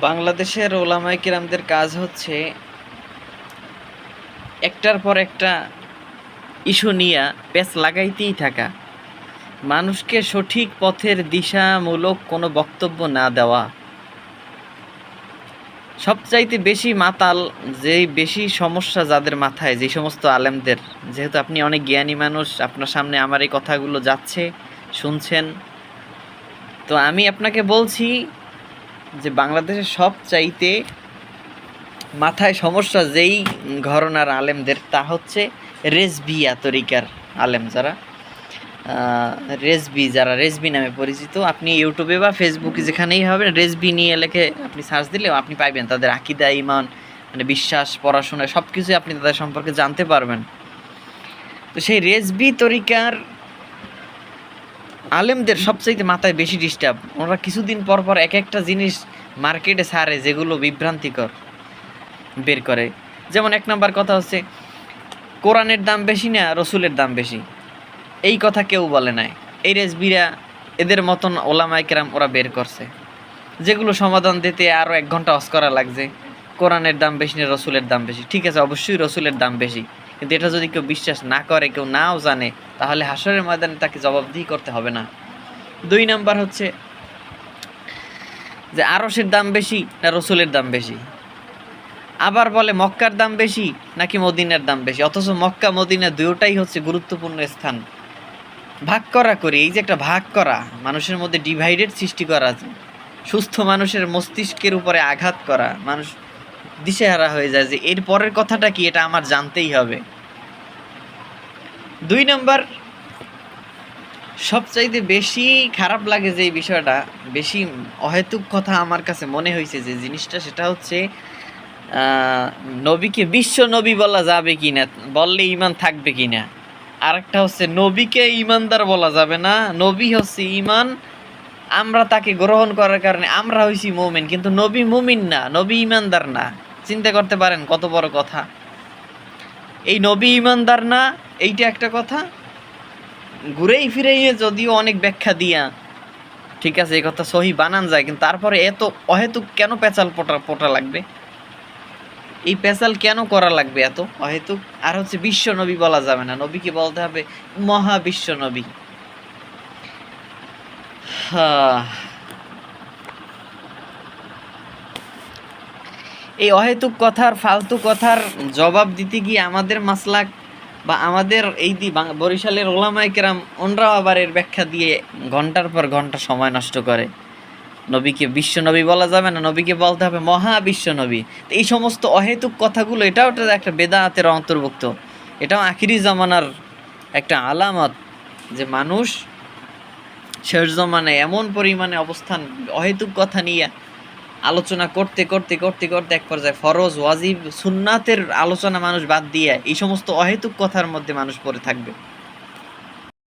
বাংলাদেশের ওলামায়ে কেরামদের কাজ হচ্ছে একটার পর একটা ইস্যু নিয়ে পেঁচ লাগাইতেই থাকা, মানুষকে সঠিক পথের দিশামূলক কোনো বক্তব্য না দেওয়া। সবচাইতে বেশি মাতাল, যেই বেশি সমস্যা যাদের মাথায়, যে সমস্ত আলেমদের, যেহেতু আপনি অনেক জ্ঞানী মানুষ, আপনার সামনে আমার এই কথাগুলো যাচ্ছে, শুনছেন, তো আমি আপনাকে বলছি যে বাংলাদেশের সবচাইতে মাথায় সমস্যা যেই ঘরানার আলেমদের, তা হচ্ছে রেজবিয়া তরিকার আলেম, যারা রেজবি নামে পরিচিত। আপনি ইউটিউবে বা ফেসবুকে যেখানেই হবে রেজবি নিয়ে লেখে আপনি সার্চ দিলেও আপনি পাইবেন। তাদের আকীদা, ঈমান, মানে বিশ্বাস, পড়াশোনা সব কিছুই আপনি তাদের সম্পর্কে জানতে পারবেন। তো সেই রেজবি তরিকার আলেমদের সবচাইতে মাথায় বেশি ডিস্টার্ব। ওরা কিছুদিন পর পর এক একটা জিনিস মার্কেটে ছাড়ে যেগুলো বিভ্রান্তিকর বের করে। যেমন এক নম্বর কথা হচ্ছে কোরআনের দাম বেশি না রসুলের দাম বেশি, এই কথা কেউ বলে নাই। এই রেজবিরা, এদের মতন ওলামায়ে কেরাম ওরা বের করছে, যেগুলো সমাধান দিতে আরও 1 ঘন্টা অস করা লাগছে। কোরআনের দাম বেশি না রসুলের দাম বেশি, ঠিক আছে, অবশ্যই রসুলের দাম বেশি, কিন্তু এটা যদি কেউ বিশ্বাস না করে, কেউ নাও জানে, তাহলে হাসরের ময়দানে তাকে জবাবদিহি করতে হবে না। 2 নাম্বার হচ্ছে যে আরশের দাম বেশি না রসুলের দাম বেশি। আবার বলে মক্কার দাম বেশি নাকি মদিনার দাম বেশি, অথচ মক্কা মদিনা দুটোটাই হচ্ছে গুরুত্বপূর্ণ স্থান। ভাগ করা করি, এই যে একটা ভাগ করা, মানুষের মধ্যে ডিভাইডেড সৃষ্টি করা, সুস্থ মানুষের মস্তিষ্কের উপরে আঘাত করা, মানুষ দিশেহারা হয়ে যায় যে এর পরের কথাটা কি, এটা আমার জানতেই হবে। 2 নাম্বার, সবচাইতে বেশি খারাপ লাগে যে বিষয়টা, বেশি অহেতুক কথা আমার কাছে মনে হয়েছে যে জিনিসটা, সেটা হচ্ছে নবীকে বিশ্ব নবী বলা যাবে কিনা, বললে ঈমান থাকবে কিনা। আরেকটা হচ্ছে নবীকে ঈমানদার বলা যাবে না, নবী হচ্ছে ঈমান, আমরা তাকে গ্রহণ করার কারণে আমরা হইছি মুমিন, কিন্তু নবী মুমিন না, নবী ঈমানদার না। চিন্তা করতে পারেন কত বড় কথা। এই নবী ঈমানদার না, এইটা একটা কথা। ঘুরেই ফিরেই যদিও অনেক ব্যাখ্যা দিয়া, ঠিক আছে, এই কথা সহি বানান যায়, কিন্তু তারপরে এত অহেতুক কেন পেঁচাল পোটা লাগবে? এই পেঁচাল কেন করা লাগবে এত অহেতুক? আর হচ্ছে বিশ্ব নবী বলা যাবে না, নবীকে বলতে হবে মহাবিশ্ব নবী। এই অহেতুক কথার, ফালতু কথার জবাব দিতে গিয়ে আমাদের মাসলাক বা আমাদের এই বরিশালের ওলামায়ে কেরাম ওনরাও আবার এর ব্যাখ্যা দিয়ে ঘন্টার পর ঘন্টা সময় নষ্ট করে। নবীকে বিশ্ব নবী বলা যাবে না, নবীকে বলতে হবে মহাবিশ্ব নবী। তো এই সমস্ত অহেতুক কথাগুলো, এটাও একটা বেদাতের অন্তর্ভুক্ত। এটাও আখিরি জামানার একটা আলামত যে মানুষ শেষ জমানায় এমন পরিমাণে অবস্থান, অহেতুক কথা নিয়ে আলোচনা করতে করতে করতে করতে এক পর্যায়ে ফরজ, ওয়াজিব, সুন্নাতের আলোচনা মানুষ বাদ দিয়ে এই সমস্ত অহেতুক কথার মধ্যে মানুষ পড়ে থাকবে।